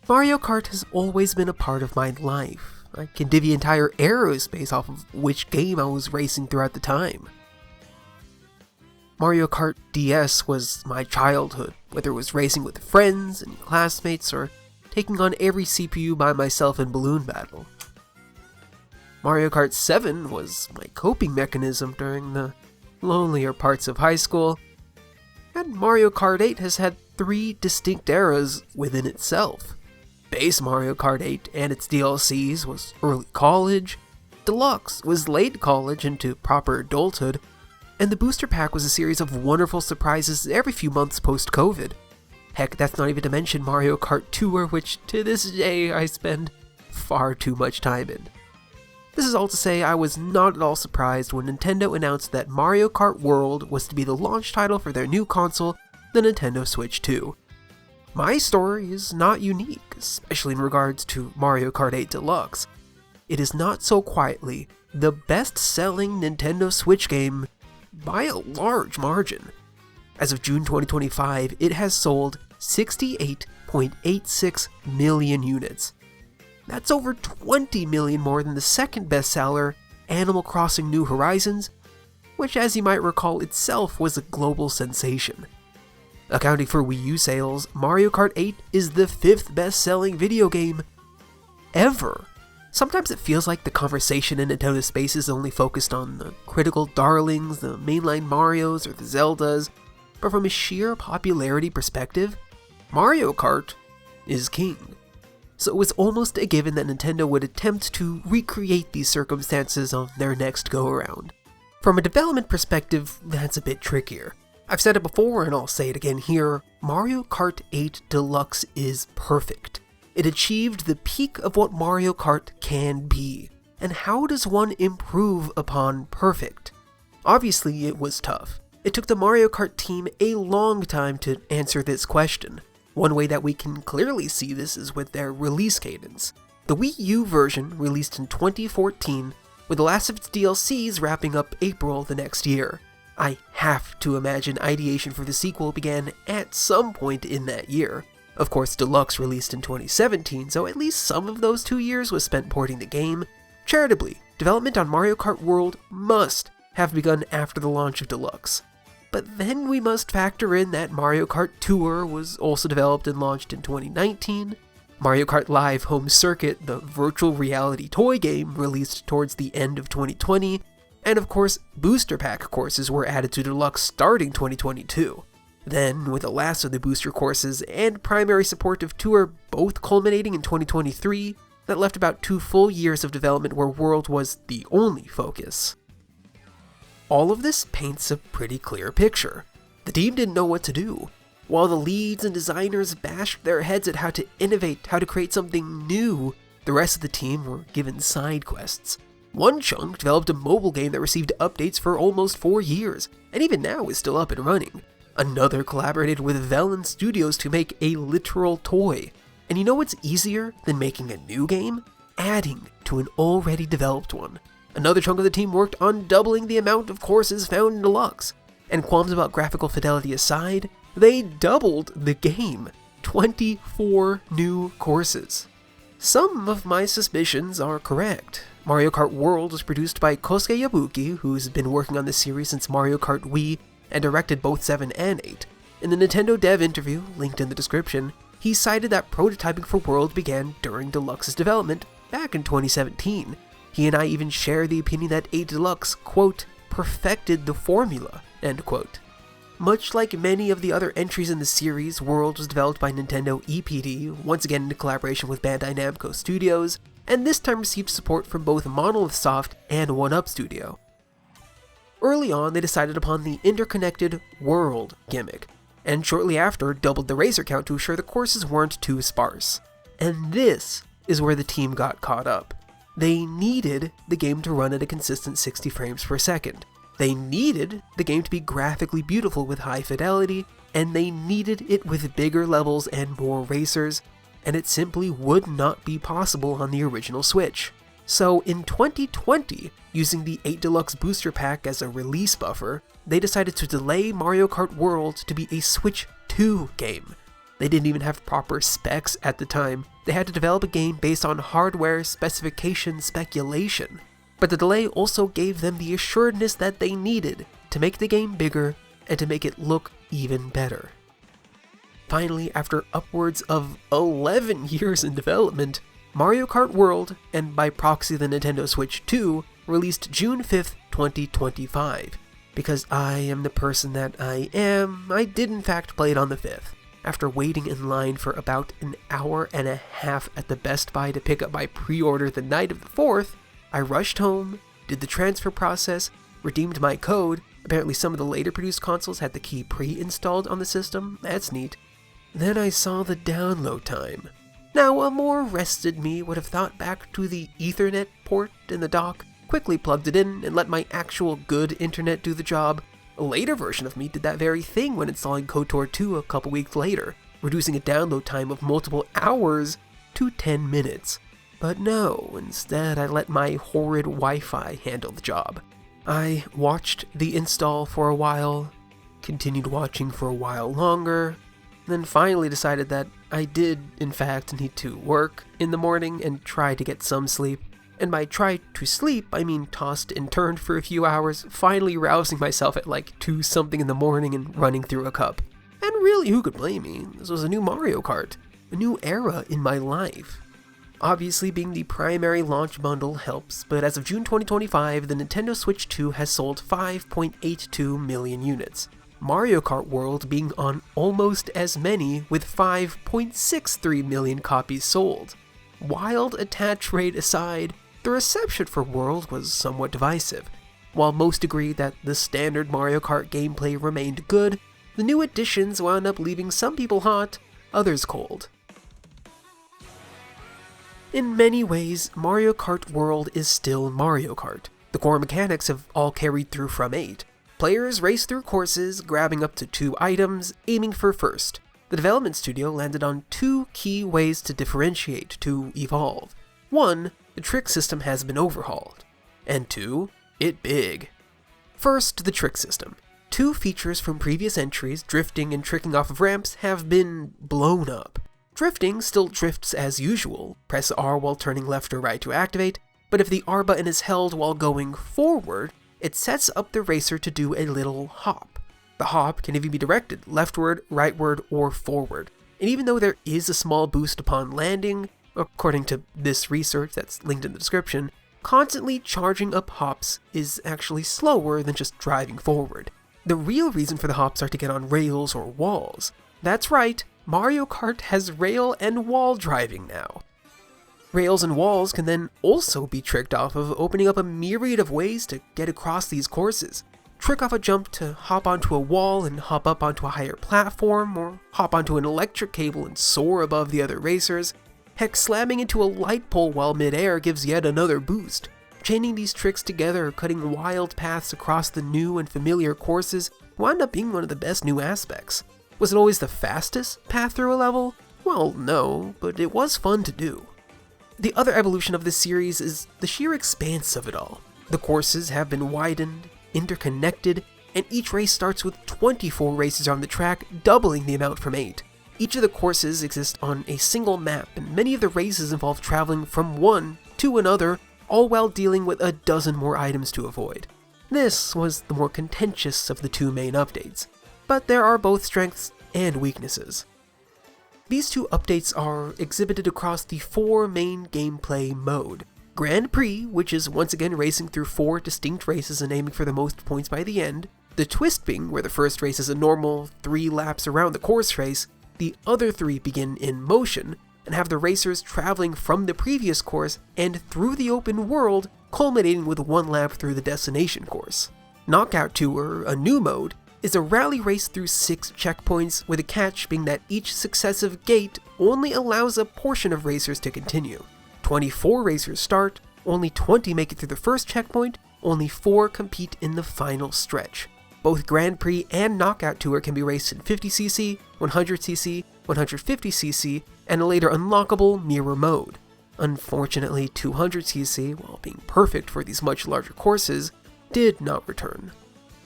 Mario Kart has always been a part of my life. I can divvy entire eras based off of which game I was racing throughout the time. Mario Kart DS was my childhood, whether it was racing with friends and classmates or taking on every CPU by myself in balloon battle. Mario Kart 7 was my coping mechanism during the lonelier parts of high school, and Mario Kart 8 has had 3 distinct eras within itself. Base Mario Kart 8 and its DLCs was early college, Deluxe was late college into proper adulthood, and the Booster Pack was a series of wonderful surprises every few months post-COVID. Heck, that's not even to mention Mario Kart Tour, which to this day I spend far too much time in. This is all to say I was not at all surprised when Nintendo announced that Mario Kart World was to be the launch title for their new console, the Nintendo Switch 2. My story is not unique, especially in regards to Mario Kart 8 Deluxe. It is not so quietly the best-selling Nintendo Switch game by a large margin. As of June 2025, it has sold 68.86 million units. That's over 20 million more than the second bestseller, Animal Crossing New Horizons, which as you might recall itself was a global sensation. Accounting for Wii U sales, Mario Kart 8 is the 5th best-selling video game ever. Sometimes it feels like the conversation in Nintendo space is only focused on the critical darlings, the mainline Marios or the Zeldas, but from a sheer popularity perspective, Mario Kart is king. So it was almost a given that Nintendo would attempt to recreate these circumstances on their next go-around. From a development perspective, that's a bit trickier. I've said it before and I'll say it again here, Mario Kart 8 Deluxe is perfect. It achieved the peak of what Mario Kart can be. And how does one improve upon perfect? Obviously, it was tough. It took the Mario Kart team a long time to answer this question. One way that we can clearly see this is with their release cadence. The Wii U version released in 2014, with the last of its DLCs wrapping up April the next year. I have to imagine ideation for the sequel began at some point in that year. Of course, Deluxe released in 2017, so at least some of those 2 years was spent porting the game. Charitably, development on Mario Kart World must have begun after the launch of Deluxe. But then we must factor in that Mario Kart Tour was also developed and launched in 2019, Mario Kart Live Home Circuit, the virtual reality toy game, released towards the end of 2020, and of course, Booster Pack courses were added to Deluxe starting 2022. Then, with the last of the booster courses and primary support of Tour both culminating in 2023, that left about 2 full years of development where World was the only focus. All of this paints a pretty clear picture. The team didn't know what to do. While the leads and designers bashed their heads at how to innovate, how to create something new, the rest of the team were given side quests. One chunk developed a mobile game that received updates for almost 4 years, and even now is still up and running. Another collaborated with Velen Studios to make a literal toy. And you know what's easier than making a new game? Adding to an already developed one. Another chunk of the team worked on doubling the amount of courses found in Deluxe. And qualms about graphical fidelity aside, they doubled the game. 24 new courses. Some of my suspicions are correct. Mario Kart World was produced by Kosuke Yabuki, who's been working on this series since Mario Kart Wii and directed both 7 and 8. In the Nintendo dev interview, linked in the description, he cited that prototyping for World began during Deluxe's development back in 2017. He and I even share the opinion that 8 Deluxe, quote, perfected the formula, end quote. Much like many of the other entries in the series, World was developed by Nintendo EPD, once again in collaboration with Bandai Namco Studios, and this time received support from both Monolith Soft and 1UP Studio. Early on, they decided upon the interconnected World gimmick, and shortly after doubled the racer count to ensure the courses weren't too sparse. And this is where the team got caught up. They needed the game to run at a consistent 60 frames per second. They needed the game to be graphically beautiful with high fidelity, and they needed it with bigger levels and more racers, and it simply would not be possible on the original Switch. So in 2020, using the 8 Deluxe Booster Pack as a release buffer, they decided to delay Mario Kart World to be a Switch 2 game. They didn't even have proper specs at the time. They had to develop a game based on hardware specification speculation. But the delay also gave them the assuredness that they needed to make the game bigger and to make it look even better. Finally, after upwards of 11 years in development, Mario Kart World, and by proxy the Nintendo Switch 2, released June 5th, 2025. Because I am the person that I am, I did in fact play it on the 5th. After waiting in line for about an hour and a half at the Best Buy to pick up my pre-order the night of the 4th, I rushed home, did the transfer process, redeemed my code. Apparently some of the later produced consoles had the key pre-installed on the system. That's neat. Then I saw the download time. Now, a more rested me would have thought back to the Ethernet port in the dock, quickly plugged it in, and let my actual good internet do the job. A later version of me did that very thing when installing KOTOR 2 a couple weeks later, reducing a download time of multiple hours to 10 minutes. But no, instead I let my horrid Wi-Fi handle the job. I watched the install for a while, continued watching for a while longer, then finally decided that I did, in fact, need to work in the morning and try to get some sleep. And by try to sleep, I mean tossed and turned for a few hours, finally rousing myself at like 2 something in the morning and running through a cup. And really, who could blame me? This was a new Mario Kart, a new era in my life. Obviously, being the primary launch bundle helps, but as of June 2025, the Nintendo Switch 2 has sold 5.82 million units. Mario Kart World being on almost as many, with 5.63 million copies sold. Wild attach rate aside, the reception for World was somewhat divisive. While most agreed that the standard Mario Kart gameplay remained good, the new additions wound up leaving some people hot, others cold. In many ways, Mario Kart World is still Mario Kart. The core mechanics have all carried through from 8. Players race through courses, grabbing up to 2 items, aiming for first. The development studio landed on 2 key ways to differentiate, to evolve. 1, the trick system has been overhauled. And 2, it big. First, the trick system. 2 features from previous entries, drifting and tricking off of ramps, have been blown up. Drifting still drifts as usual. Press R while turning left or right to activate, but if the R button is held while going forward, it sets up the racer to do a little hop. The hop can even be directed leftward, rightward, or forward. And even though there is a small boost upon landing, according to this research that's linked in the description, constantly charging up hops is actually slower than just driving forward. The real reason for the hops are to get on rails or walls. That's right, Mario Kart has rail and wall driving now. Rails and walls can then also be tricked off of, opening up a myriad of ways to get across these courses. Trick off a jump to hop onto a wall and hop up onto a higher platform, or hop onto an electric cable and soar above the other racers. Heck, slamming into a light pole while mid-air gives yet another boost. Chaining these tricks together, cutting wild paths across the new and familiar courses, wound up being one of the best new aspects. Was it always the fastest path through a level? Well, no, but it was fun to do. The other evolution of this series is the sheer expanse of it all. The courses have been widened, interconnected, and each race starts with 24 races on the track, doubling the amount from 8. Each of the courses exist on a single map, and many of the races involve traveling from one to another, all while dealing with a dozen more items to avoid. This was the more contentious of the 2 main updates, but there are both strengths and weaknesses. These 2 updates are exhibited across the 4 main gameplay mode. Grand Prix, which is once again racing through 4 distinct races and aiming for the most points by the end. The twist being where the first race is a normal 3 laps around the course race, the other 3 begin in motion, and have the racers traveling from the previous course and through the open world, culminating with 1 lap through the destination course. Knockout Tour, a new mode, is a rally race through 6 checkpoints, with a catch being that each successive gate only allows a portion of racers to continue. 24 racers start, only 20 make it through the first checkpoint, only 4 compete in the final stretch. Both Grand Prix and Knockout Tour can be raced in 50cc, 100cc, 150cc, and a later unlockable mirror mode. Unfortunately, 200cc, while being perfect for these much larger courses, did not return.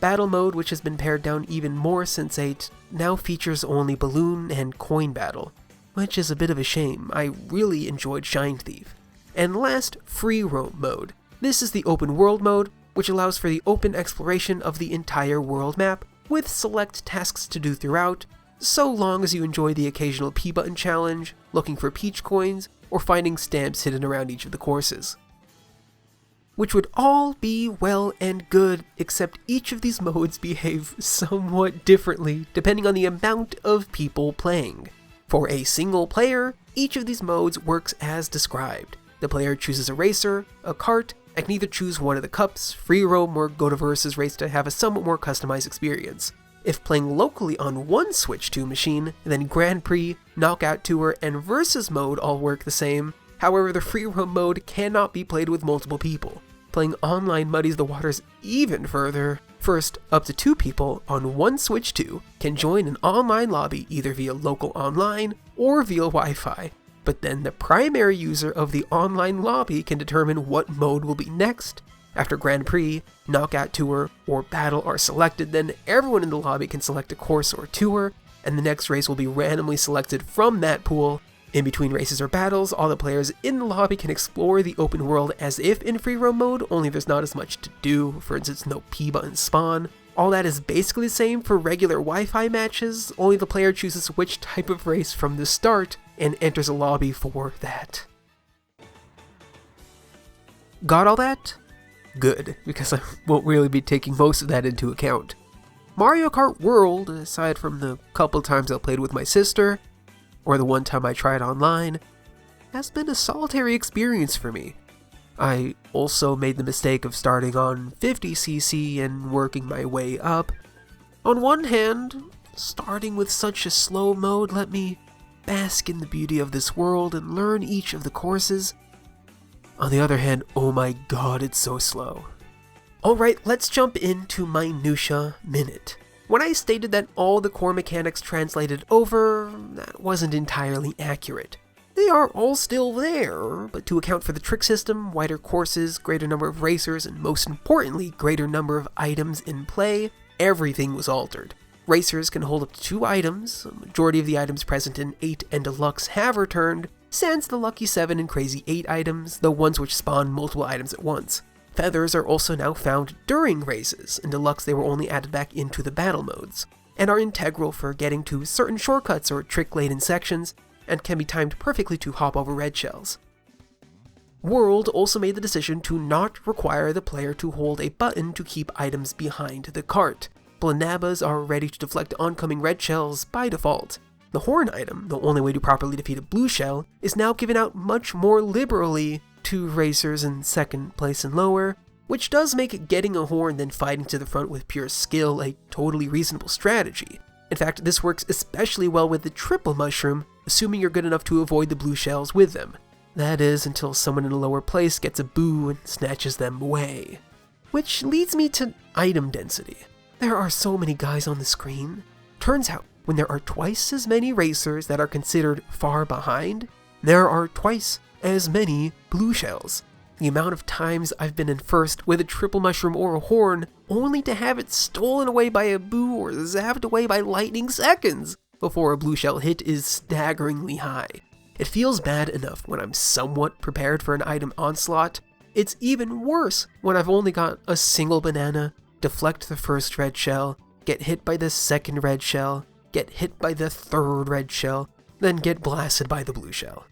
Battle mode, which has been pared down even more since 8, now features only balloon and coin battle, which is a bit of a shame. I really enjoyed Shine Thief. And last, Free Roam mode. This is the open world mode, which allows for the open exploration of the entire world map, with select tasks to do throughout, so long as you enjoy the occasional P-button challenge, looking for peach coins, or finding stamps hidden around each of the courses. Which would all be well and good, except each of these modes behave somewhat differently depending on the amount of people playing. For a single player, each of these modes works as described. The player chooses a racer, a kart, and can either choose one of the cups, free roam, or go to versus race to have a somewhat more customized experience. If playing locally on one Switch 2 machine, then Grand Prix, Knockout Tour, and Versus mode all work the same. However, the free roam mode cannot be played with multiple people. Playing online muddies the waters even further. First, up to 2 people on one Switch 2 can join an online lobby either via local online or via Wi-Fi. But then the primary user of the online lobby can determine what mode will be next. After Grand Prix, Knockout Tour, or Battle are selected, then everyone in the lobby can select a course or tour, and the next race will be randomly selected from that pool. In between races or battles, all the players in the lobby can explore the open world as if in free roam mode, only there's not as much to do, for instance no P-button spawn. All that is basically the same for regular Wi-Fi matches, only the player chooses which type of race from the start and enters a lobby for that. Got all that? Good, because I won't really be taking most of that into account. Mario Kart World, aside from the couple times I played with my sister, or the one time I tried online, has been a solitary experience for me. I also made the mistake of starting on 50cc and working my way up. On one hand, starting with such a slow mode let me bask in the beauty of this world and learn each of the courses. On the other hand, oh my god, it's so slow. Alright, let's jump into Minutia Minute. When I stated that all the core mechanics translated over, that wasn't entirely accurate. They are all still there, but to account for the trick system, wider courses, greater number of racers, and most importantly, greater number of items in play, everything was altered. Racers can hold up to 2 items, a majority of the items present in 8 and Deluxe have returned, sans the Lucky 7 and Crazy 8 items, the ones which spawn multiple items at once. Feathers are also now found during races. In Deluxe they were only added back into the battle modes, and are integral for getting to certain shortcuts or trick-laden sections, and can be timed perfectly to hop over red shells. World also made the decision to not require the player to hold a button to keep items behind the cart. Blanabas are ready to deflect oncoming red shells by default. The horn item, the only way to properly defeat a blue shell, is now given out much more liberally to racers in second place and lower, which does make getting a horn then fighting to the front with pure skill a totally reasonable strategy. In fact, this works especially well with the triple mushroom, assuming you're good enough to avoid the blue shells with them. That is, until someone in a lower place gets a boo and snatches them away. Which leads me to item density. There are so many guys on the screen. Turns out, when there are twice as many racers that are considered far behind, there are twice as many blue shells. The amount of times I've been in first with a triple mushroom or a horn, only to have it stolen away by a boo or zapped away by lightning seconds before a blue shell hit is staggeringly high. It feels bad enough when I'm somewhat prepared for an item onslaught. It's even worse when I've only got a single banana, deflect the first red shell, get hit by the second red shell, get hit by the third red shell, then get blasted by the blue shell.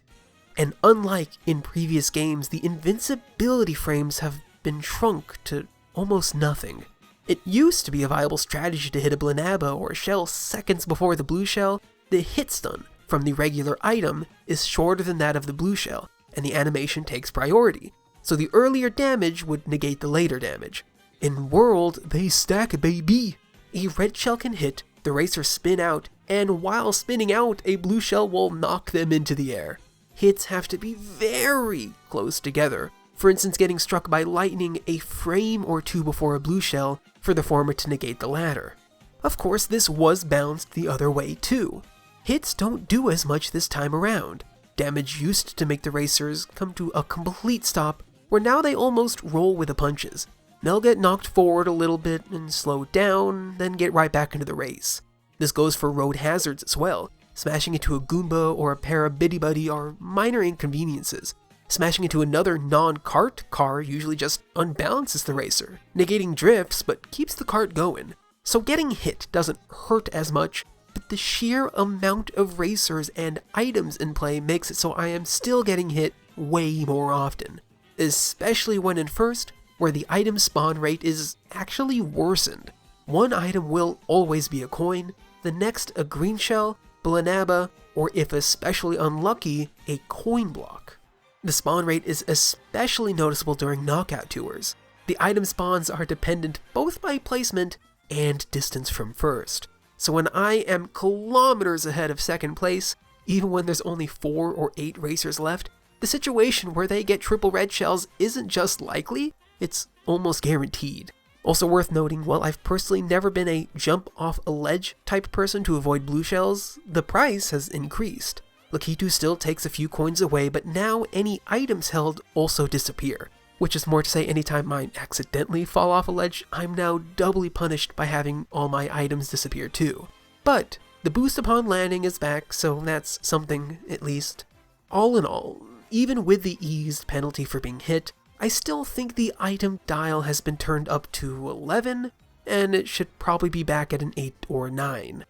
And unlike in previous games, the invincibility frames have been shrunk to almost nothing. It used to be a viable strategy to hit a Blanaba or a shell seconds before the blue shell. The hit stun from the regular item is shorter than that of the blue shell, and the animation takes priority, so the earlier damage would negate the later damage. In World, they stack, baby! A red shell can hit, the racer spin out, and while spinning out, a blue shell will knock them into the air. Hits have to be very close together, for instance getting struck by lightning a frame or two before a blue shell for the former to negate the latter. Of course, this was balanced the other way too. Hits don't do as much this time around. Damage used to make the racers come to a complete stop, where now they almost roll with the punches. They'll get knocked forward a little bit and slowed down, then get right back into the race. This goes for road hazards as well. Smashing into a Goomba or a Parabiddy-Buddy are minor inconveniences. Smashing into another non-kart car usually just unbalances the racer, negating drifts but keeps the kart going. So getting hit doesn't hurt as much, but the sheer amount of racers and items in play makes it so I am still getting hit way more often. Especially when in first, where the item spawn rate is actually worsened. One item will always be a coin, the next a green shell, Blanaba, or if especially unlucky, a coin block. The spawn rate is especially noticeable during knockout tours. The item spawns are dependent both by placement and distance from first. So when I am kilometers ahead of second place, even when there's only 4 or 8 racers left, the situation where they get triple red shells isn't just likely, it's almost guaranteed. Also worth noting, while I've personally never been a jump off a ledge type person to avoid blue shells, the price has increased. Lakitu still takes a few coins away, but now any items held also disappear. Which is more to say, anytime I accidentally fall off a ledge, I'm now doubly punished by having all my items disappear too. But the boost upon landing is back, so that's something at least. All in all, even with the eased penalty for being hit, I still think the item dial has been turned up to 11, and it should probably be back at an 8 or 9.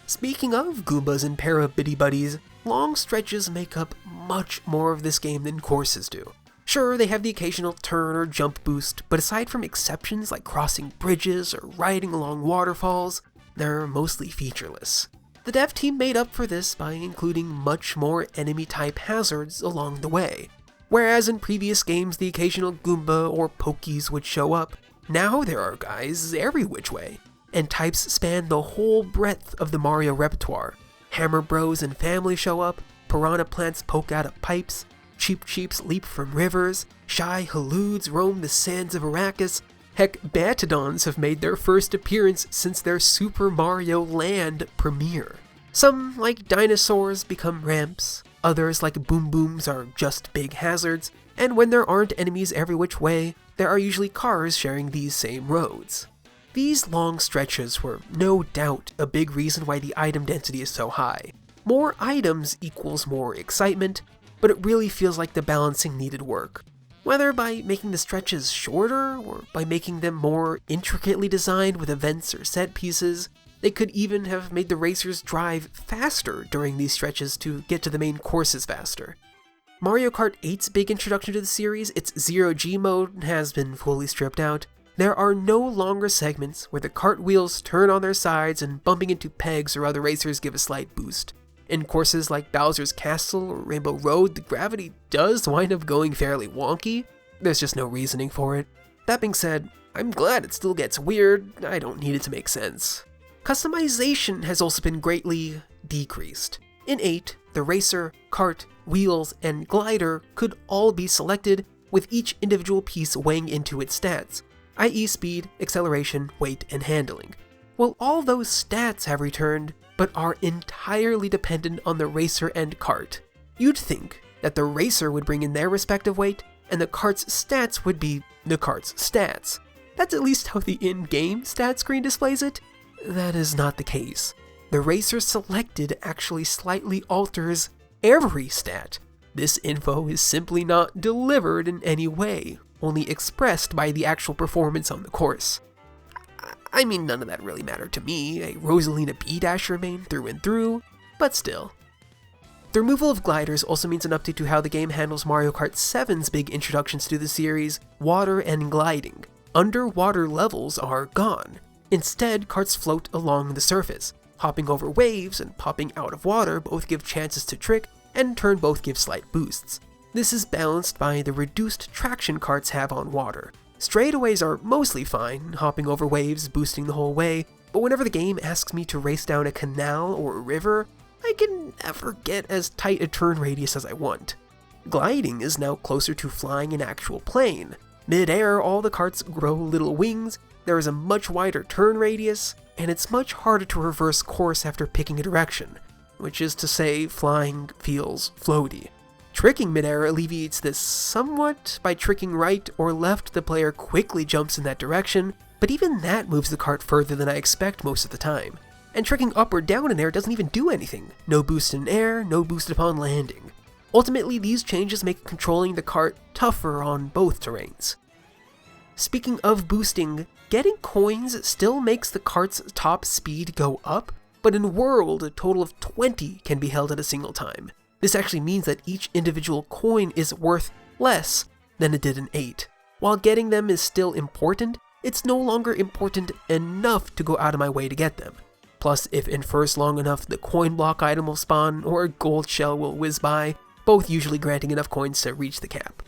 Speaking of Goombas and Parabiddy-Buddies, long stretches make up much more of this game than courses do. Sure, they have the occasional turn or jump boost, but aside from exceptions like crossing bridges or riding along waterfalls, they're mostly featureless. The dev team made up for this by including much more enemy-type hazards along the way. Whereas in previous games the occasional Goomba or Pokies would show up, now there are guys every which way, and types span the whole breadth of the Mario repertoire. Hammer Bros and family show up, piranha plants poke out of pipes, Cheep Cheeps leap from rivers, shy Haloods roam the sands of Arrakis. Heck, Batidons have made their first appearance since their Super Mario Land premiere. Some, like dinosaurs, become ramps, others, like Boom Booms, are just big hazards, and when there aren't enemies every which way, there are usually cars sharing these same roads. These long stretches were no doubt a big reason why the item density is so high. More items equals more excitement, but it really feels like the balancing needed work. Whether by making the stretches shorter, or by making them more intricately designed with events or set pieces, they could even have made the racers drive faster during these stretches to get to the main courses faster. Mario Kart 8's big introduction to the series, its Zero-G mode, has been fully stripped out. There are no longer segments where the kart wheels turn on their sides and bumping into pegs or other racers give a slight boost. In courses like Bowser's Castle or Rainbow Road, the gravity does wind up going fairly wonky. There's just no reasoning for it. That being said, I'm glad it still gets weird. I don't need it to make sense. Customization has also been greatly decreased. In 8, the racer, kart, wheels, and glider could all be selected, with each individual piece weighing into its stats, i.e. speed, acceleration, weight, and handling. Well, all those stats have returned, but are entirely dependent on the racer and kart. You'd think that the racer would bring in their respective weight, and the kart's stats would be the kart's stats. That's at least how the in-game stat screen displays it. That is not the case. The racer selected actually slightly alters every stat. This info is simply not delivered in any way, only expressed by the actual performance on the course. I mean, none of that really mattered to me, a Rosalina B-Dasher main through and through, but still. The removal of gliders also means an update to how the game handles Mario Kart 7's big introductions to the series, water and gliding. Underwater levels are gone. Instead, karts float along the surface. Hopping over waves and popping out of water both give chances to trick, and in turn both give slight boosts. This is balanced by the reduced traction karts have on water. Straightaways are mostly fine, hopping over waves, boosting the whole way, but whenever the game asks me to race down a canal or a river, I can never get as tight a turn radius as I want. Gliding is now closer to flying an actual plane. Mid-air, all the karts grow little wings, there is a much wider turn radius, and it's much harder to reverse course after picking a direction, which is to say, flying feels floaty. Tricking midair alleviates this somewhat by tricking right or left. The player quickly jumps in that direction, but even that moves the cart further than I expect most of the time. And tricking up or down in air doesn't even do anything. No boost in air, no boost upon landing. Ultimately, these changes make controlling the cart tougher on both terrains. Speaking of boosting, getting coins still makes the cart's top speed go up, but in World, a total of 20 can be held at a single time. This actually means that each individual coin is worth less than it did in 8. While getting them is still important, it's no longer important enough to go out of my way to get them. Plus, if in first long enough, the coin block item will spawn or a gold shell will whiz by, both usually granting enough coins to reach the cap.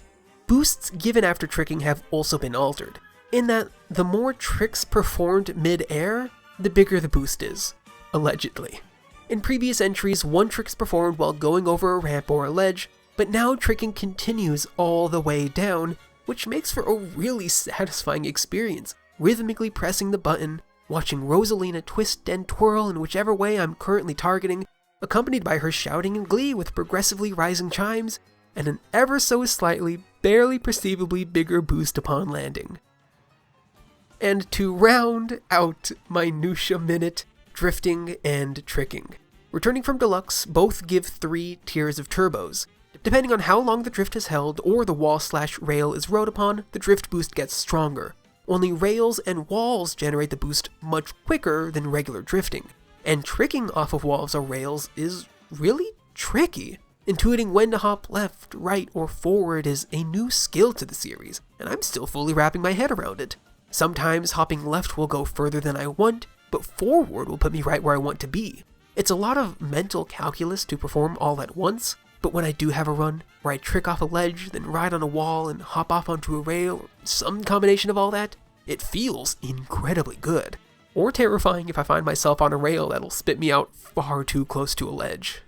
Boosts given after tricking have also been altered, in that the more tricks performed mid-air, the bigger the boost is, allegedly. In previous entries, one trick's performed while going over a ramp or a ledge, but now tricking continues all the way down, which makes for a really satisfying experience, rhythmically pressing the button, watching Rosalina twist and twirl in whichever way I'm currently targeting, accompanied by her shouting in glee with progressively rising chimes, and an ever so slightly, barely perceivably bigger boost upon landing. And to round out Minutia Minute, drifting and tricking. Returning from Deluxe, both give 3 tiers of turbos. Depending on how long the drift is held or the wall/rail is rode upon, the drift boost gets stronger. Only rails and walls generate the boost much quicker than regular drifting. And tricking off of walls or rails is really tricky. Intuiting when to hop left, right, or forward is a new skill to the series, and I'm still fully wrapping my head around it. Sometimes hopping left will go further than I want, but forward will put me right where I want to be. It's a lot of mental calculus to perform all at once, but when I do have a run where I trick off a ledge, then ride on a wall and hop off onto a rail, or some combination of all that, it feels incredibly good. Or terrifying if I find myself on a rail that'll spit me out far too close to a ledge.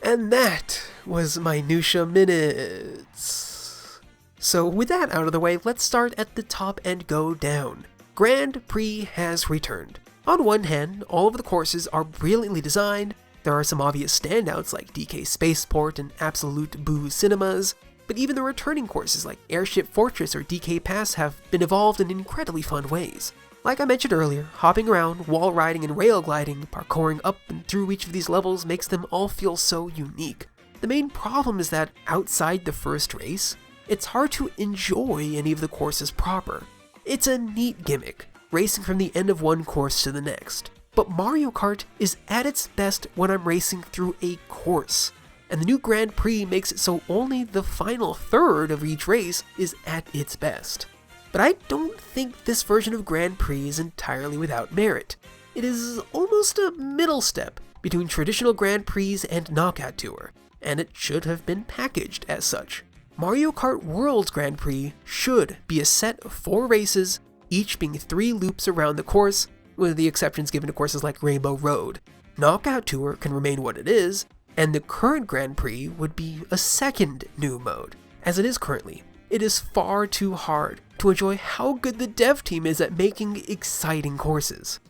And that was Minutia Minutes. So with that out of the way, let's start at the top and go down. Grand Prix has returned. On one hand, all of the courses are brilliantly designed. There are some obvious standouts like DK Spaceport and Absolute Boo Cinemas, but even the returning courses like Airship Fortress or DK Pass have been evolved in incredibly fun ways. Like I mentioned earlier, hopping around, wall riding, and rail gliding, parkouring up and through each of these levels makes them all feel so unique. The main problem is that outside the first race, it's hard to enjoy any of the courses proper. It's a neat gimmick, racing from the end of one course to the next. But Mario Kart is at its best when I'm racing through a course, and the new Grand Prix makes it so only the final third of each race is at its best. But I don't think this version of Grand Prix is entirely without merit. It is almost a middle step between traditional Grand Prix and Knockout Tour, and it should have been packaged as such. Mario Kart World's Grand Prix should be a set of 4 races, each being 3 loops around the course, with the exceptions given to courses like Rainbow Road. Knockout Tour can remain what it is, and the current Grand Prix would be a second new mode. As it is currently, it is far too hard to enjoy how good the dev team is at making exciting courses.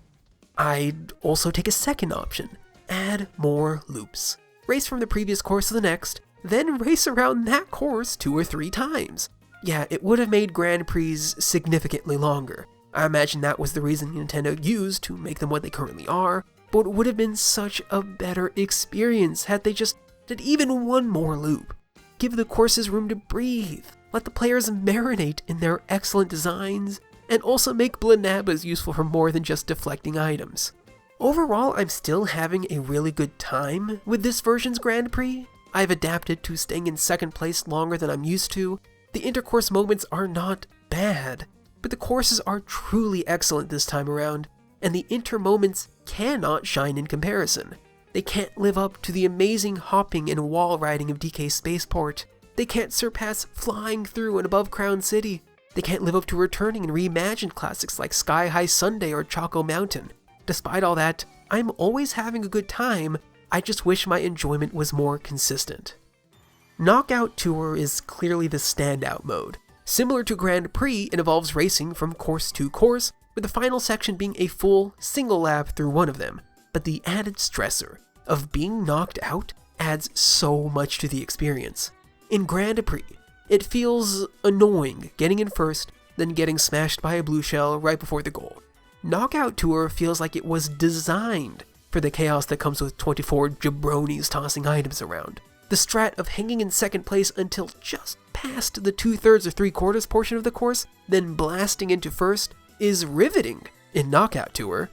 I'd also take a second option, add more loops. Race from the previous course to the next, then race around that course 2 or 3 times. Yeah, it would have made Grand Prix significantly longer. I imagine that was the reason Nintendo used to make them what they currently are, but it would have been such a better experience had they just did even one more loop. Give the courses room to breathe, let the players marinate in their excellent designs, and also make Blanabas useful for more than just deflecting items. Overall, I'm still having a really good time with this version's Grand Prix. I've adapted to staying in second place longer than I'm used to. The intercourse moments are not bad, but the courses are truly excellent this time around, and the inter moments cannot shine in comparison. They can't live up to the amazing hopping and wall riding of DK Spaceport. They can't surpass flying through and above Crown City. They can't live up to returning and reimagined classics like Sky High Sundae or Choco Mountain. Despite all that, I'm always having a good time. I just wish my enjoyment was more consistent. Knockout Tour is clearly the standout mode. Similar to Grand Prix, it involves racing from course to course, with the final section being a full single lap through one of them. But the added stressor of being knocked out adds so much to the experience. In Grand Prix, it feels annoying getting in first, then getting smashed by a blue shell right before the goal. Knockout Tour feels like it was designed for the chaos that comes with 24 jabronis tossing items around. The strat of hanging in second place until just past the 2/3 or 3/4 portion of the course, then blasting into first, is riveting in Knockout Tour.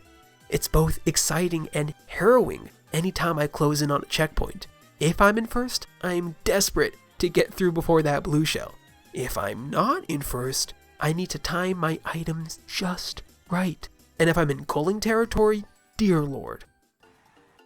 It's both exciting and harrowing anytime I close in on a checkpoint. If I'm in first, I'm desperate to get through before that blue shell. If I'm not in first, I need to time my items just right. And if I'm in culling territory, dear lord.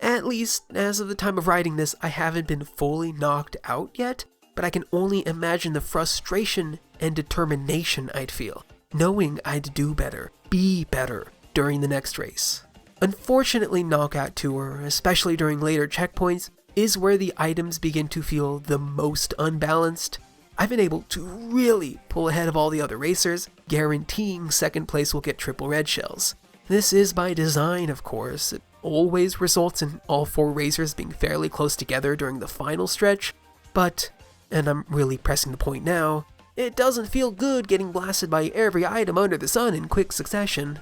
At least, as of the time of writing this, I haven't been fully knocked out yet, but I can only imagine the frustration and determination I'd feel, knowing I'd do better, be better, during the next race. Unfortunately, Knockout Tour, especially during later checkpoints, is where the items begin to feel the most unbalanced. I've been able to really pull ahead of all the other racers, guaranteeing second place will get triple red shells. This is by design, of course. It always results in all 4 racers being fairly close together during the final stretch, but, and I'm really pressing the point now, it doesn't feel good getting blasted by every item under the sun in quick succession.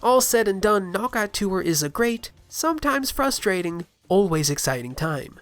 All said and done, Knockout Tour is a great, sometimes frustrating, always exciting time.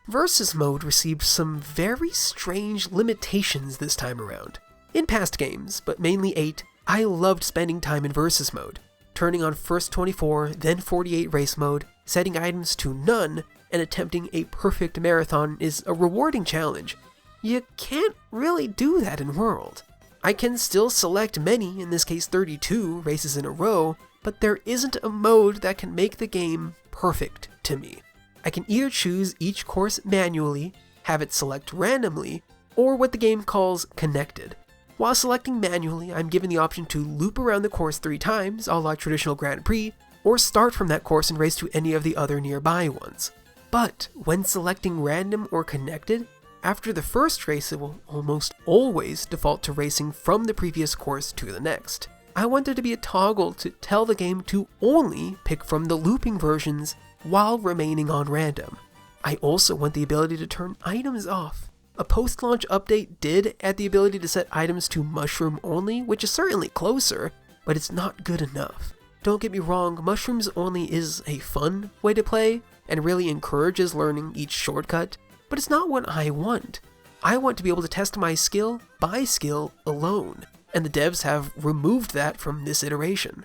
Versus Mode received some very strange limitations this time around. In past games, but mainly 8, I loved spending time in Versus Mode, turning on first 24, then 48 race mode, setting items to none, and attempting a perfect marathon is a rewarding challenge. You can't really do that in World. I can still select many, in this case 32, races in a row, but there isn't a mode that can make the game perfect to me. I can either choose each course manually, have it select randomly, or what the game calls connected. While selecting manually, I'm given the option to loop around the course 3 times, a la traditional Grand Prix, or start from that course and race to any of the other nearby ones. But when selecting random or connected, after the first race it will almost always default to racing from the previous course to the next. I want there to be a toggle to tell the game to only pick from the looping versions while remaining on random. I also want the ability to turn items off. A post-launch update did add the ability to set items to mushroom only, which is certainly closer, but it's not good enough. Don't get me wrong, mushrooms only is a fun way to play, and really encourages learning each shortcut, but it's not what I want. I want to be able to test my skill by skill alone, and the devs have removed that from this iteration.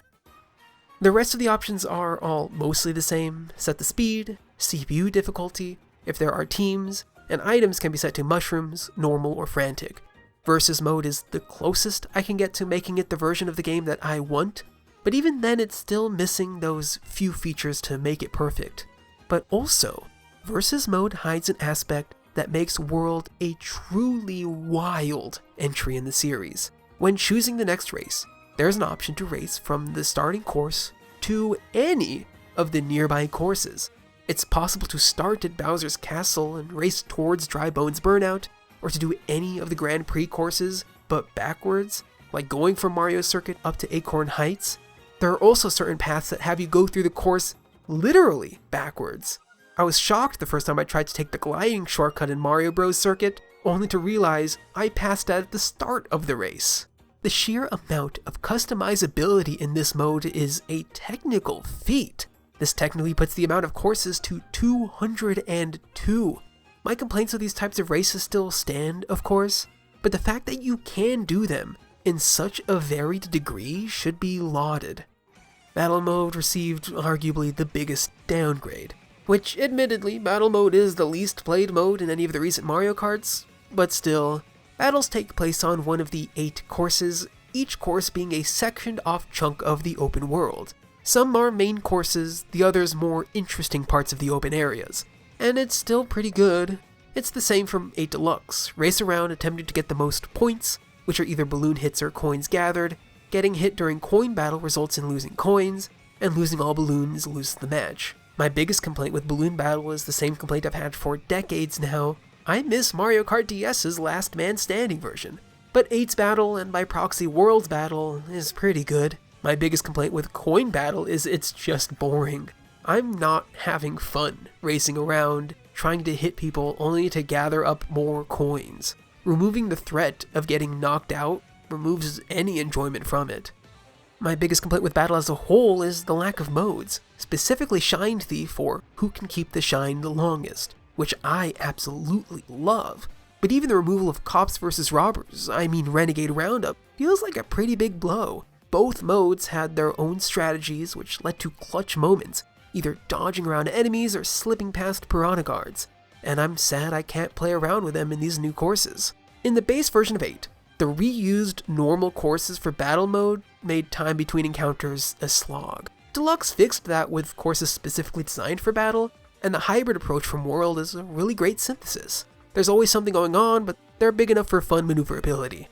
The rest of the options are all mostly the same. Set the speed, CPU difficulty, if there are teams, and items can be set to mushrooms, normal, or frantic. Versus mode is the closest I can get to making it the version of the game that I want, but even then it's still missing those few features to make it perfect. But also, Versus mode hides an aspect that makes World a truly wild entry in the series. When choosing the next race, there's an option to race from the starting course to any of the nearby courses. It's possible to start at Bowser's Castle and race towards Dry Bones Burnout, or to do any of the Grand Prix courses, but backwards, like going from Mario Circuit up to Acorn Heights. There are also certain paths that have you go through the course literally backwards. I was shocked the first time I tried to take the gliding shortcut in Mario Bros. Circuit, only to realize I passed out at the start of the race. The sheer amount of customizability in this mode is a technical feat. This technically puts the amount of courses to 202. My complaints with these types of races still stand, of course, but the fact that you can do them in such a varied degree should be lauded. Battle mode received arguably the biggest downgrade, which admittedly, battle mode is the least played mode in any of the recent Mario Karts, but still, battles take place on one of the 8 courses, each course being a sectioned off chunk of the open world. Some are main courses, the others more interesting parts of the open areas. And it's still pretty good. It's the same from 8 Deluxe. Race around attempting to get the most points, which are either balloon hits or coins gathered. Getting hit during coin battle results in losing coins, and losing all balloons loses the match. My biggest complaint with balloon battle is the same complaint I've had for decades now. I miss Mario Kart DS's Last Man Standing version. But 8's battle, and by proxy World's battle, is pretty good. My biggest complaint with coin battle is it's just boring. I'm not having fun racing around, trying to hit people only to gather up more coins. Removing the threat of getting knocked out removes any enjoyment from it. My biggest complaint with Battle as a whole is the lack of modes, specifically Shine Thief or Who Can Keep the Shine the Longest, which I absolutely love. But even the removal of Cops vs. Robbers, Renegade Roundup, feels like a pretty big blow. Both modes had their own strategies which led to clutch moments, either dodging around enemies or slipping past piranha guards, and I'm sad I can't play around with them in these new courses. In the base version of 8, the reused normal courses for battle mode made time between encounters a slog. Deluxe fixed that with courses specifically designed for battle, and the hybrid approach from World is a really great synthesis. There's always something going on, but they're big enough for fun maneuverability.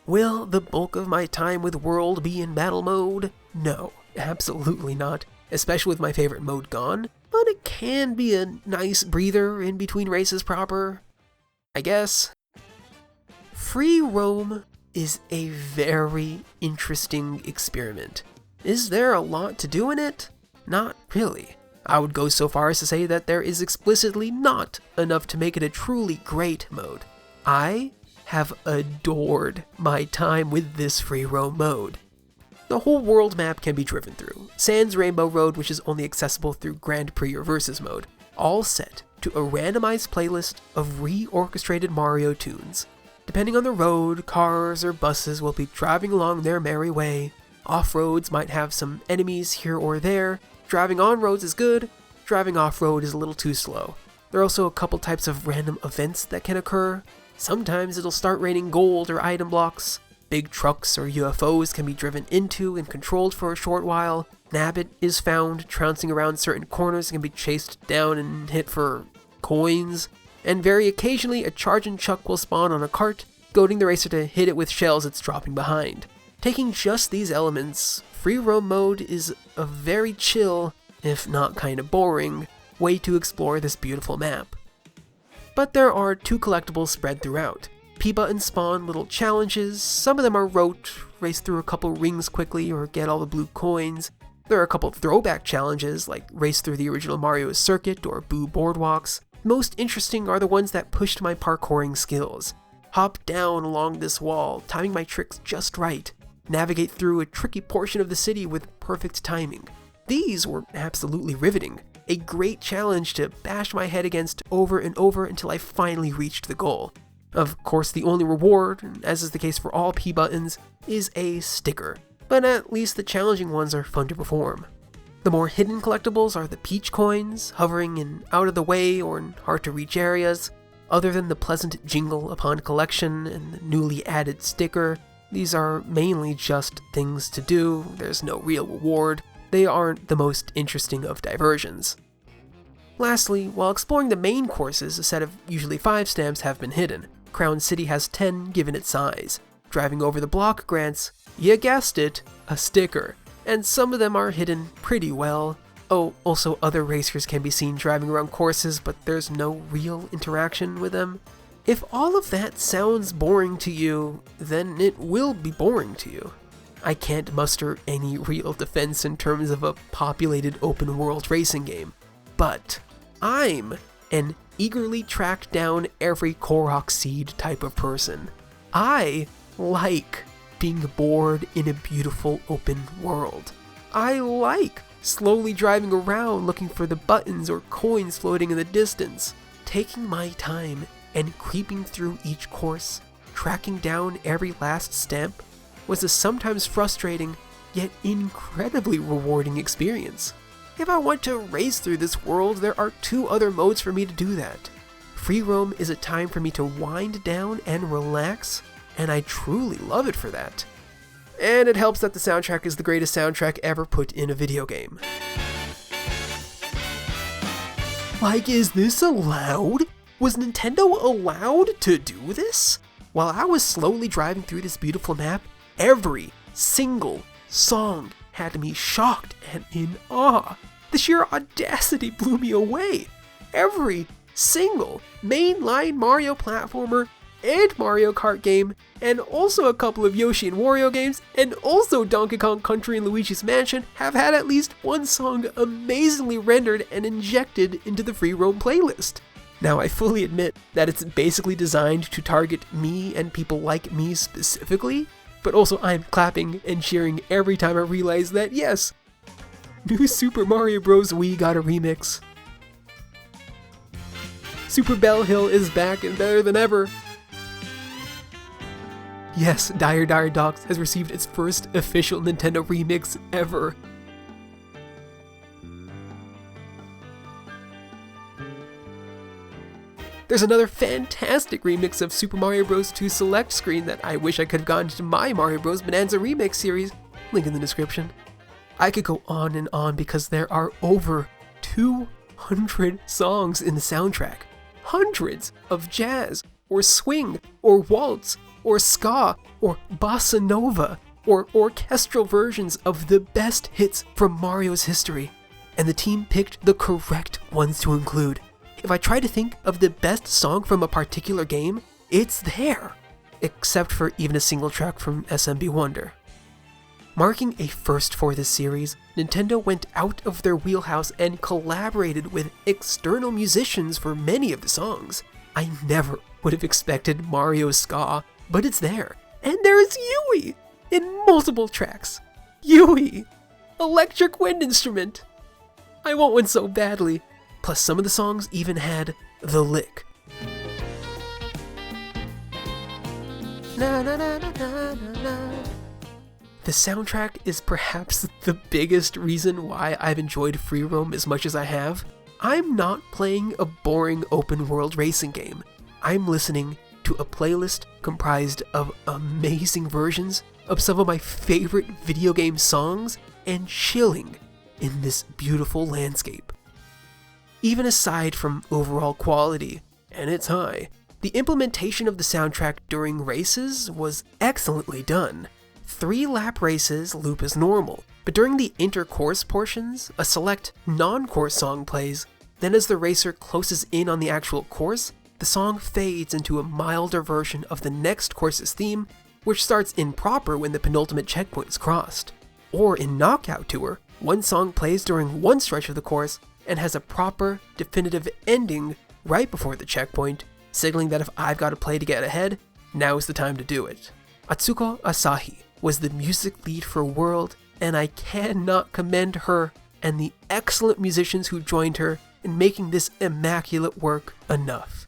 Will the bulk of my time with World be in battle mode? No, absolutely not, especially with my favorite mode gone, but it can be a nice breather in between races proper, I guess. Free roam is a very interesting experiment. Is there a lot to do in it? Not really. I would go so far as to say that there is explicitly not enough to make it a truly great mode. I have adored my time with this free roam mode. The whole world map can be driven through, sans Rainbow Road, which is only accessible through Grand Prix or Versus mode, all set to a randomized playlist of re-orchestrated Mario tunes. Depending on the road, cars or buses will be driving along their merry way. Off-roads might have some enemies here or there. Driving on roads is good, driving off-road is a little too slow. There are also a couple types of random events that can occur. Sometimes it'll start raining gold or item blocks. Big trucks or UFOs can be driven into and controlled for a short while. Nabbit is found trouncing around certain corners and can be chased down and hit for coins. And very occasionally a charging chuck will spawn on a cart, goading the racer to hit it with shells it's dropping behind. Taking just these elements, free roam mode is a very chill, if not kinda boring, way to explore this beautiful map. But there are 2 collectibles spread throughout. P-buttons spawn little challenges, some of them are rote, race through a couple rings quickly or get all the blue coins. There are a couple throwback challenges like race through the original Mario circuit or Boo boardwalks. Most interesting are the ones that pushed my parkouring skills. Hop down along this wall, timing my tricks just right. Navigate through a tricky portion of the city with perfect timing. These were absolutely riveting. A great challenge to bash my head against over and over until I finally reached the goal. Of course, the only reward, as is the case for all P-buttons, is a sticker, but at least the challenging ones are fun to perform. The more hidden collectibles are the Peach coins, hovering in out-of-the-way or in hard-to-reach areas. Other than the pleasant jingle upon collection and the newly added sticker, these are mainly just things to do, there's no real reward. They aren't the most interesting of diversions. Lastly, while exploring the main courses, a set of usually 5 stamps have been hidden. Crown City has 10 given its size. Driving over the block grants, you guessed it, a sticker, and some of them are hidden pretty well. Oh, also other racers can be seen driving around courses, but there's no real interaction with them. If all of that sounds boring to you, then it will be boring to you. I can't muster any real defense in terms of a populated open world racing game, but I'm an eagerly track down every Korok seed type of person. I like being bored in a beautiful open world. I like slowly driving around looking for the buttons or coins floating in the distance, taking my time and creeping through each course, tracking down every last stamp was a sometimes frustrating yet incredibly rewarding experience. If I want to race through this world, there are 2 other modes for me to do that. Free roam is a time for me to wind down and relax, and I truly love it for that. And it helps that the soundtrack is the greatest soundtrack ever put in a video game. Like, is this allowed? Was Nintendo allowed to do this? While I was slowly driving through this beautiful map, every single song had me shocked and in awe. The sheer audacity blew me away. Every single mainline Mario platformer and Mario Kart game, and also a couple of Yoshi and Wario games, and also Donkey Kong Country and Luigi's Mansion have had at least one song amazingly rendered and injected into the free roam playlist. Now, I fully admit that it's basically designed to target me and people like me specifically, but also I'm clapping and cheering every time I realize that, yes, new Super Mario Bros. Wii got a remix. Super Bell Hill is back and better than ever. Yes, Dire Dire Docks has received its first official Nintendo remix ever. There's another fantastic remix of Super Mario Bros. 2 Select Screen that I wish I could have gone to my Mario Bros. Bonanza Remix series, link in the description. I could go on and on because there are over 200 songs in the soundtrack. Hundreds of jazz, or swing, or waltz, or ska, or bossa nova, or orchestral versions of the best hits from Mario's history. And the team picked the correct ones to include. If I try to think of the best song from a particular game, it's there, except for even a single track from SMB Wonder. Marking a first for this series, Nintendo went out of their wheelhouse and collaborated with external musicians for many of the songs. I never would have expected Mario ska, but it's there. And there's Yui in multiple tracks. Yui! Electric wind instrument! I want one so badly. Plus, some of the songs even had the lick. Na, na, na, na, na, na. The soundtrack is perhaps the biggest reason why I've enjoyed Free Roam as much as I have. I'm not playing a boring open world racing game. I'm listening to a playlist comprised of amazing versions of some of my favorite video game songs and chilling in this beautiful landscape. Even aside from overall quality, and it's high, the implementation of the soundtrack during races was excellently done. 3-lap races loop as normal, but during the inter-course portions, a select non-course song plays. Then as the racer closes in on the actual course, the song fades into a milder version of the next course's theme, which starts improper when the penultimate checkpoint is crossed. Or in Knockout Tour, one song plays during one stretch of the course and has a proper, definitive ending right before the checkpoint, signaling that if I've got to play to get ahead, now's the time to do it. Atsuko Asahi was the music lead for World, and I cannot commend her and the excellent musicians who joined her in making this immaculate work enough.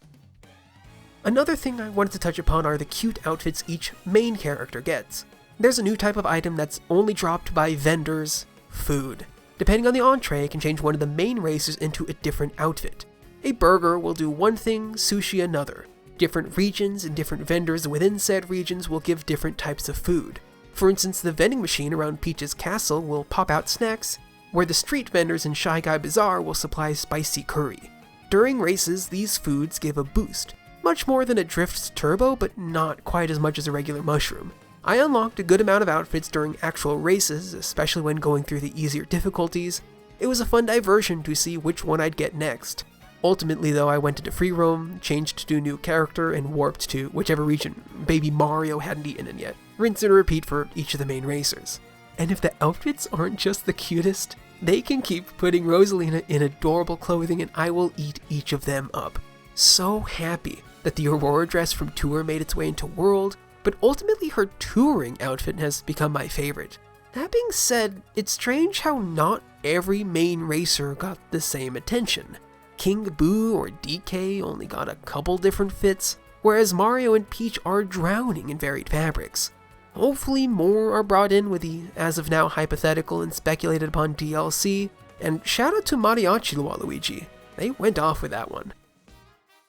Another thing I wanted to touch upon are the cute outfits each main character gets. There's a new type of item that's only dropped by vendors: food. Depending on the entree, it can change one of the main racers into a different outfit. A burger will do one thing, sushi another. Different regions and different vendors within said regions will give different types of food. For instance, the vending machine around Peach's castle will pop out snacks, where the street vendors in Shy Guy Bazaar will supply spicy curry. During races, these foods give a boost. Much more than a Drift's Turbo, but not quite as much as a regular mushroom. I unlocked a good amount of outfits during actual races, especially when going through the easier difficulties. It was a fun diversion to see which one I'd get next. Ultimately though, I went into Free Roam, changed to a new character, and warped to whichever region Baby Mario hadn't eaten in yet. Rinse and repeat for each of the main racers. And if the outfits aren't just the cutest, they can keep putting Rosalina in adorable clothing and I will eat each of them up. So happy that the Aurora dress from Tour made its way into World, but ultimately her touring outfit has become my favorite. That being said, it's strange how not every main racer got the same attention. King Boo or DK only got a couple different fits, whereas Mario and Peach are drowning in varied fabrics. Hopefully more are brought in with the as of now hypothetical and speculated upon DLC, and shout out to Mariachi Waluigi, they went off with that one.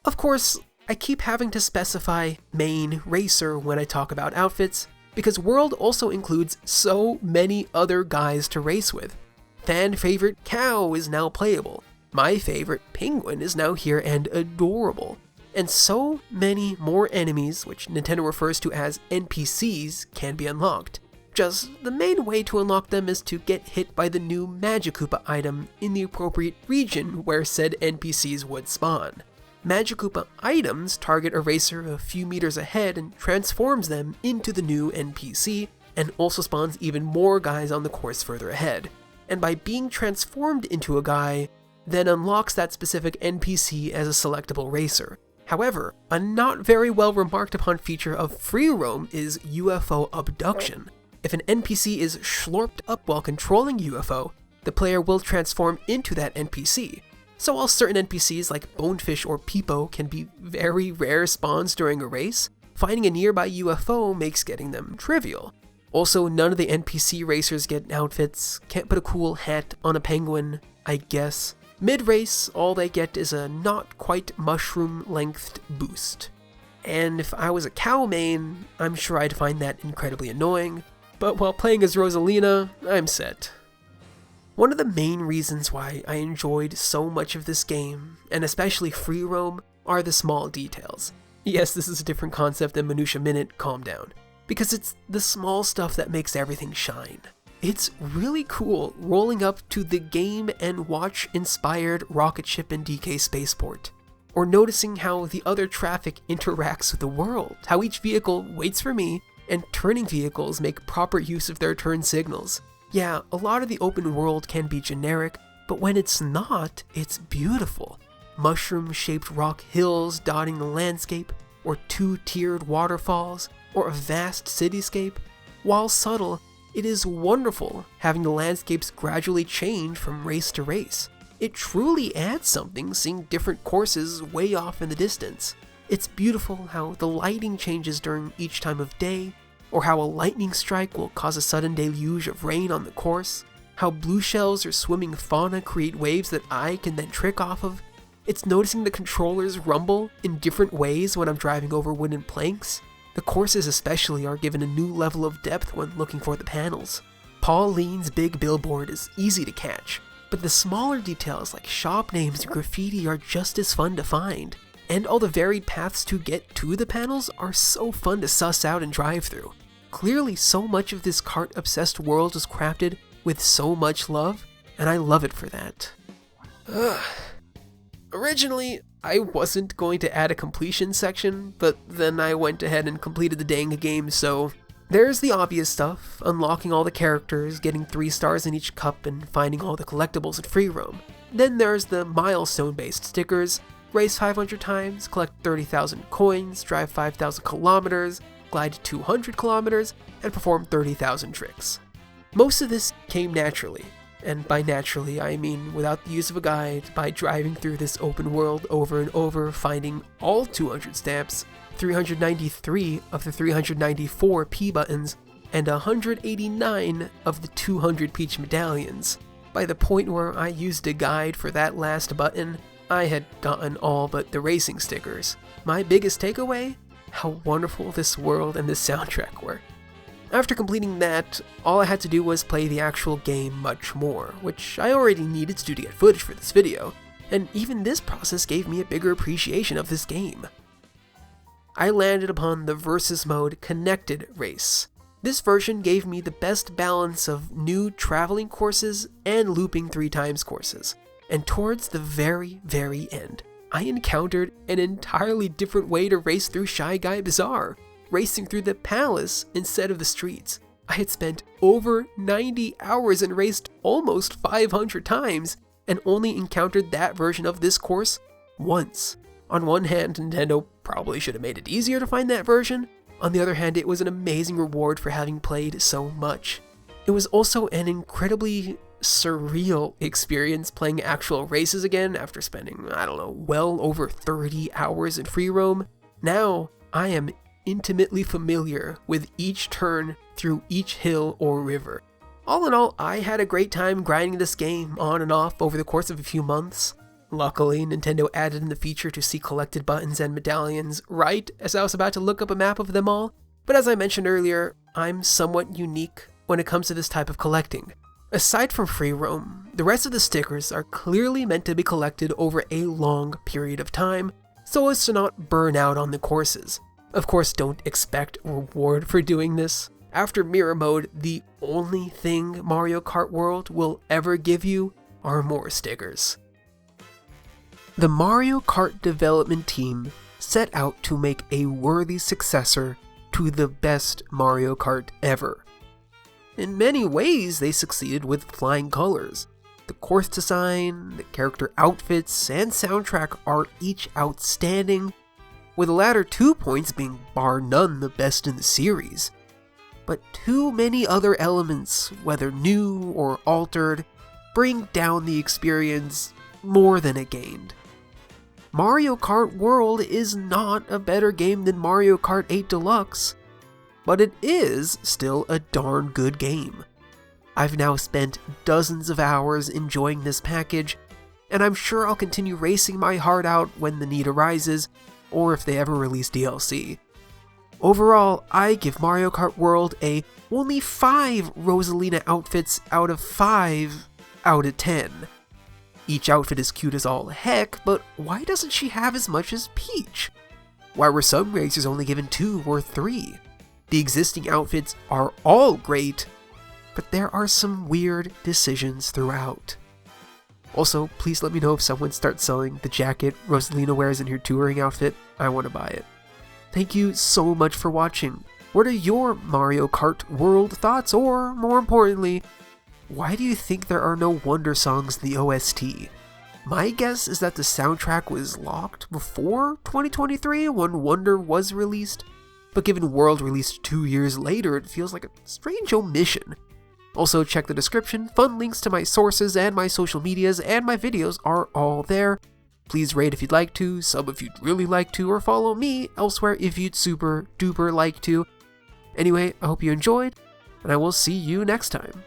Of course, I keep having to specify main racer when I talk about outfits, because World also includes so many other guys to race with. Fan favorite Cow is now playable, my favorite Penguin is now here and adorable, and so many more enemies, which Nintendo refers to as NPCs, can be unlocked. Just the main way to unlock them is to get hit by the new Magikoopa item in the appropriate region where said NPCs would spawn. Magikoopa items target a racer a few meters ahead and transforms them into the new NPC, and also spawns even more guys on the course further ahead. And by being transformed into a guy, then unlocks that specific NPC as a selectable racer. However, a not very well remarked upon feature of free roam is UFO abduction. If an NPC is schlorped up while controlling UFO, the player will transform into that NPC. So while certain NPCs like Bonefish or Peepo can be very rare spawns during a race, finding a nearby UFO makes getting them trivial. Also, none of the NPC racers get outfits, can't put a cool hat on a penguin, I guess. Mid-race, all they get is a not quite mushroom-lengthed boost. And if I was a cow main, I'm sure I'd find that incredibly annoying, but while playing as Rosalina, I'm set. One of the main reasons why I enjoyed so much of this game, and especially free roam, are the small details. Yes, this is a different concept than Minutia Minute, calm down. Because it's the small stuff that makes everything shine. It's really cool rolling up to the Game & Watch inspired rocket ship in DK Spaceport, or noticing how the other traffic interacts with the world, how each vehicle waits for me, and turning vehicles make proper use of their turn signals. Yeah, a lot of the open world can be generic, but when it's not, it's beautiful. Mushroom-shaped rock hills dotting the landscape, or two-tiered waterfalls, or a vast cityscape. While subtle, it is wonderful having the landscapes gradually change from race to race. It truly adds something seeing different courses way off in the distance. It's beautiful how the lighting changes during each time of day, or how a lightning strike will cause a sudden deluge of rain on the course, how blue shells or swimming fauna create waves that I can then trick off of. It's noticing the controllers rumble in different ways when I'm driving over wooden planks. The courses especially are given a new level of depth when looking for the panels. Pauline's big billboard is easy to catch, but the smaller details like shop names and graffiti are just as fun to find. And all the varied paths to get to the panels are so fun to suss out and drive through. Clearly, so much of this kart-obsessed world is crafted with so much love, and I love it for that. Originally, I wasn't going to add a completion section, but then I went ahead and completed the dang game, so there's the obvious stuff, unlocking all the characters, getting 3 stars in each cup, and finding all the collectibles in free roam. Then there's the milestone-based stickers, race 500 times, collect 30,000 coins, drive 5,000 kilometers, glide 200 kilometers, and perform 30,000 tricks. Most of this came naturally, and by naturally I mean without the use of a guide, by driving through this open world over and over, finding all 200 stamps, 393 of the 394 P buttons, and 189 of the 200 Peach medallions. By the point where I used a guide for that last button, I had gotten all but the racing stickers. My biggest takeaway? How wonderful this world and this soundtrack were. After completing that, all I had to do was play the actual game much more, which I already needed to do to get footage for this video, and even this process gave me a bigger appreciation of this game. I landed upon the Versus Mode Connected Race. This version gave me the best balance of new traveling courses and looping 3 times courses. And towards the very, very end, I encountered an entirely different way to race through Shy Guy Bazaar, racing through the palace instead of the streets. I had spent over 90 hours and raced almost 500 times, and only encountered that version of this course once. On one hand, Nintendo probably should have made it easier to find that version. On the other hand, it was an amazing reward for having played so much. It was also an incredibly surreal experience playing actual races again after spending, well over 30 hours in free roam. Now, I am intimately familiar with each turn through each hill or river. All in all, I had a great time grinding this game on and off over the course of a few months. Luckily, Nintendo added in the feature to see collected buttons and medallions right as I was about to look up a map of them all, but as I mentioned earlier, I'm somewhat unique when it comes to this type of collecting. Aside from free roam, the rest of the stickers are clearly meant to be collected over a long period of time, so as to not burn out on the courses. Of course, don't expect a reward for doing this. After Mirror Mode, the only thing Mario Kart World will ever give you are more stickers. The Mario Kart development team set out to make a worthy successor to the best Mario Kart ever. In many ways, they succeeded with flying colors. The course design, the character outfits, and soundtrack are each outstanding, with the latter 2 points being bar none the best in the series. But too many other elements, whether new or altered, bring down the experience more than it gained. Mario Kart World is not a better game than Mario Kart 8 Deluxe, but it is still a darn good game. I've now spent dozens of hours enjoying this package, and I'm sure I'll continue racing my heart out when the need arises, or if they ever release DLC. Overall, I give Mario Kart World a only 5 Rosalina outfits out of 5 out of 10. Each outfit is cute as all heck, but why doesn't she have as much as Peach? Why were some racers only given 2 or 3? The existing outfits are all great, but there are some weird decisions throughout. Also, please let me know if someone starts selling the jacket Rosalina wears in her touring outfit. I want to buy it. Thank you so much for watching. What are your Mario Kart World thoughts, or more importantly, why do you think there are no Wonder songs in the OST? My guess is that the soundtrack was locked before 2023 when Wonder was released, but given World released 2 years later, it feels like a strange omission. Also, check the description, fun links to my sources and my social medias and my videos are all there. Please rate if you'd like to, sub if you'd really like to, or follow me elsewhere if you'd super duper like to. Anyway, I hope you enjoyed, and I will see you next time.